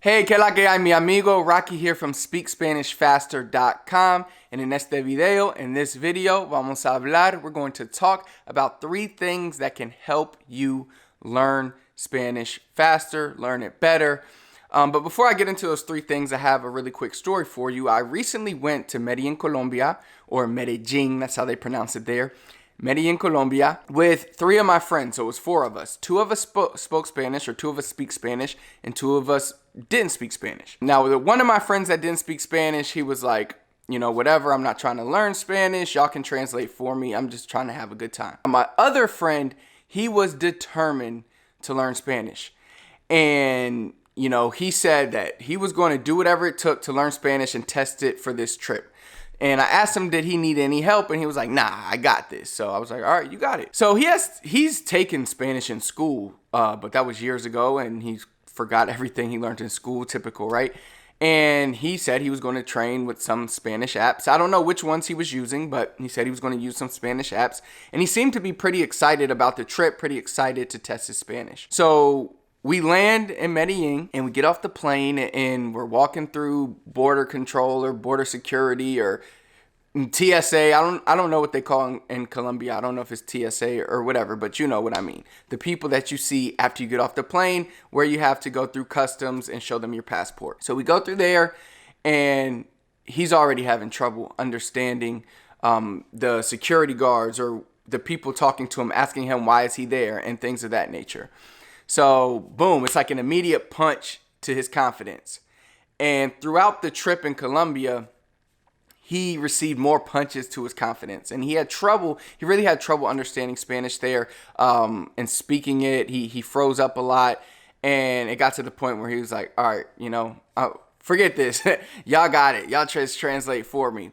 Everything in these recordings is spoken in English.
Hey, que la que hay, mi amigo? Rocky here from SpeakSpanishFaster.com. And in this video, vamos a hablar, we're going to talk about 3 things that can help you learn Spanish faster, learn it better. But before I get into those 3 things, I have a really quick story for you. I recently went to Medellin, Colombia, or Medellin, that's how they pronounce it there. Medellin, Colombia, with 3 of my friends. So it was 4 of us. 2 of us spoke Spanish, or 2 of us speak Spanish, and 2 of us didn't speak Spanish. Now, with one of my friends that didn't speak Spanish, he was like, you know, whatever, I'm not trying to learn Spanish. Y'all can translate for me. I'm just trying to have a good time. My other friend, he was determined to learn Spanish. And, you know, he said that he was going to do whatever it took to learn Spanish and test it for this trip. And I asked him, did he need any help? And he was like, nah, I got this. So I was like, all right, you got it. So he's taken Spanish in school, but that was years ago, and he forgot everything he learned in school, typical, right? And he said he was going to train with some Spanish apps. I don't know which ones he was using, but he said he was going to use some Spanish apps. And he seemed to be pretty excited about the trip, pretty excited to test his Spanish. So we land in Medellin and we get off the plane and we're walking through border control or border security or TSA. I don't know what they call in Colombia. I don't know if it's TSA or whatever, but you know what I mean. The people that you see after you get off the plane where you have to go through customs and show them your passport. So we go through there and he's already having trouble understanding the security guards or the people talking to him, asking him why is he there and things of that nature. So boom, it's like an immediate punch to his confidence. And throughout the trip in Colombia, he received more punches to his confidence, and he really had trouble understanding Spanish there and speaking it. He froze up a lot, and it got to the point where he was like, all right, you know, forget this. Y'all got it. Y'all translate for me.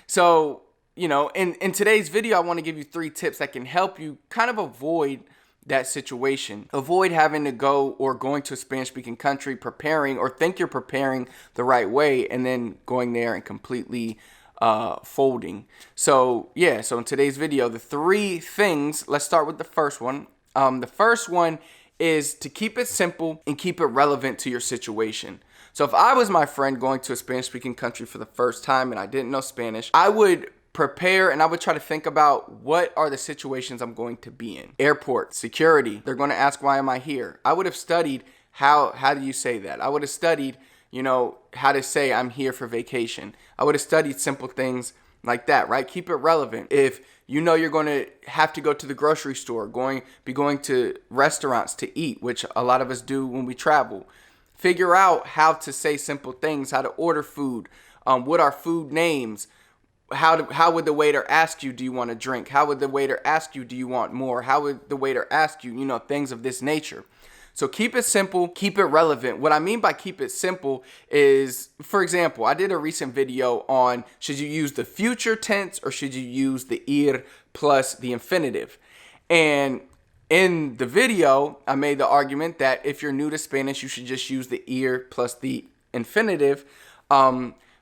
So, you know, in today's video, I want to give you 3 tips that can help you kind of avoid that situation. Avoid having to go or going to a Spanish-speaking country preparing or think you're preparing the right way and then going there and completely folding. So yeah, so in today's video, the 3 things, let's start with the first one. The first one is to keep it simple and keep it relevant to your situation. So if I was my friend going to a Spanish-speaking country for the first time and I didn't know Spanish, I would prepare and I would try to think about what are the situations I'm going to be in. Airport, security, they're going to ask why am I here? I would have studied how do you say that? I would have studied, you know, how to say I'm here for vacation. I would have studied simple things like that, right? Keep it relevant. If you know you're going to have to go to the grocery store, be going to restaurants to eat, which a lot of us do when we travel, figure out how to say simple things, how to order food, what are food names. How would the waiter ask you, do you want a drink? How would the waiter ask you, do you want more? How would the waiter ask you, you know, things of this nature. So keep it simple, keep it relevant. What I mean by keep it simple is, for example, I did a recent video on should you use the future tense or should you use the ir plus the infinitive. And in the video, I made the argument that if you're new to Spanish, you should just use the ir plus the infinitive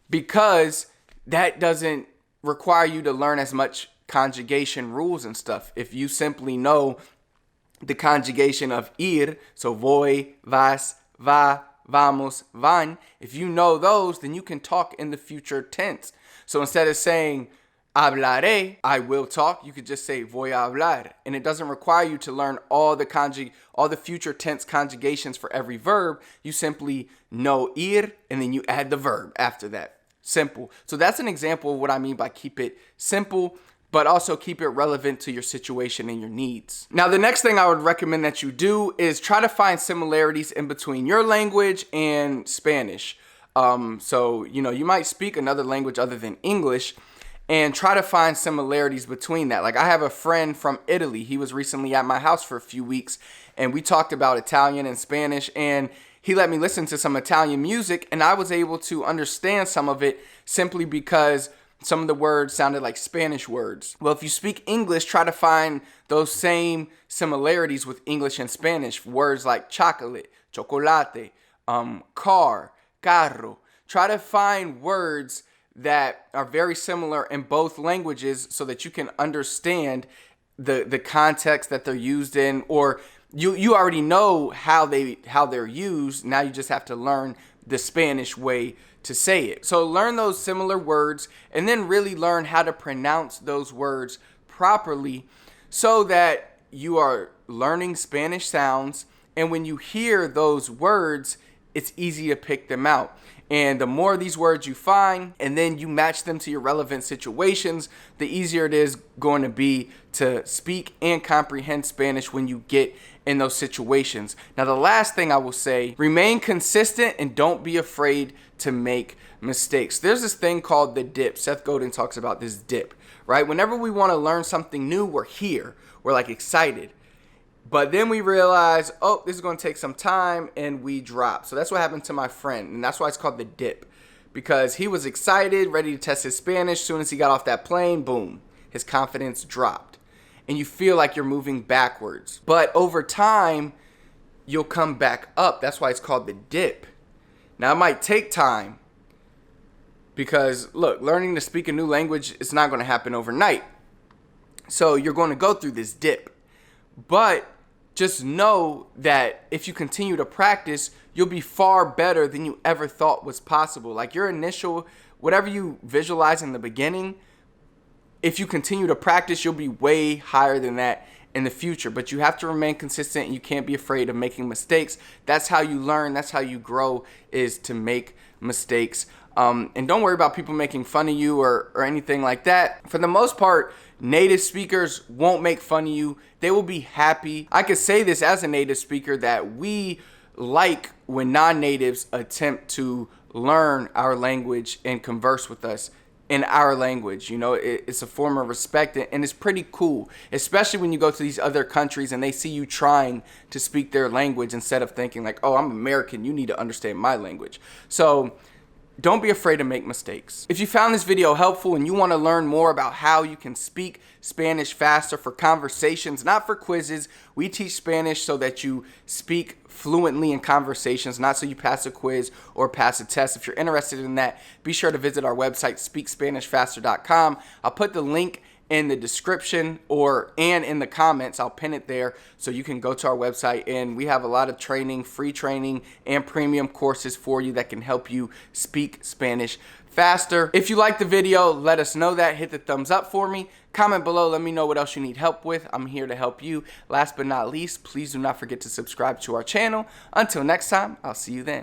because that doesn't require you to learn as much conjugation rules and stuff. If you simply know the conjugation of ir, so voy, vas, va, vamos, van, if you know those, then you can talk in the future tense. So instead of saying hablaré, I will talk, you could just say voy a hablar. And it doesn't require you to learn all the future tense conjugations for every verb. You simply know ir and then you add the verb after that. Simple. So that's an example of what I mean by keep it simple, but also keep it relevant to your situation and your needs. Now, the next thing I would recommend that you do is try to find similarities in between your language and Spanish. So, you know, you might speak another language other than English and try to find similarities between that. Like I have a friend from Italy. He was recently at my house for a few weeks and we talked about Italian and Spanish, and he let me listen to some Italian music and I was able to understand some of it simply because some of the words sounded like Spanish words. Well, if you speak English, try to find those same similarities with English and Spanish. Words like chocolate, chocolate, car, carro. Try to find words that are very similar in both languages so that you can understand the context that they're used in, or you already know how they're used. Now you just have to learn the Spanish way to say it. So learn those similar words and then really learn how to pronounce those words properly so that you are learning Spanish sounds, and when you hear those words, it's easy to pick them out. And the more of these words you find and then you match them to your relevant situations, the easier it is going to be to speak and comprehend Spanish when you get in those situations. Now, the last thing I will say, remain consistent and don't be afraid to make mistakes. There's this thing called the dip. Seth Godin talks about this dip, right? Whenever we want to learn something new, we're here. We're like excited. But then we realize, oh, this is going to take some time, and we drop. So that's what happened to my friend, and that's why it's called the dip, because he was excited, ready to test his Spanish. As soon as he got off that plane, boom, his confidence dropped. And you feel like you're moving backwards. But over time, you'll come back up. That's why it's called the dip. Now, it might take time because, look, learning to speak a new language is not going to happen overnight. So you're going to go through this dip. But just know that if you continue to practice, you'll be far better than you ever thought was possible. Like your initial, whatever you visualize in the beginning, if you continue to practice, you'll be way higher than that in the future. But you have to remain consistent and you can't be afraid of making mistakes. That's how you learn. That's how you grow, is to make mistakes. And don't worry about people making fun of you or anything like that. For the most part, native speakers won't make fun of you. They will be happy. I could say this as a native speaker that we like when non-natives attempt to learn our language and converse with us in our language. You know, it's a form of respect, and it's pretty cool, especially when you go to these other countries and they see you trying to speak their language instead of thinking like, oh, I'm American, you need to understand my language. So don't be afraid to make mistakes. If you found this video helpful and you want to learn more about how you can speak Spanish faster for conversations, not for quizzes, we teach Spanish so that you speak fluently in conversations, not so you pass a quiz or pass a test. If you're interested in that, be sure to visit our website, speakspanishfaster.com. I'll put the link in the description and in the comments. I'll pin it there so you can go to our website, and we have a lot of training, free training and premium courses for you that can help you speak Spanish faster. If you like the video, let us know that. Hit the thumbs up for me. Comment below, let me know what else you need help with. I'm here to help you. Last but not least, please do not forget to subscribe to our channel. Until next time, I'll see you then.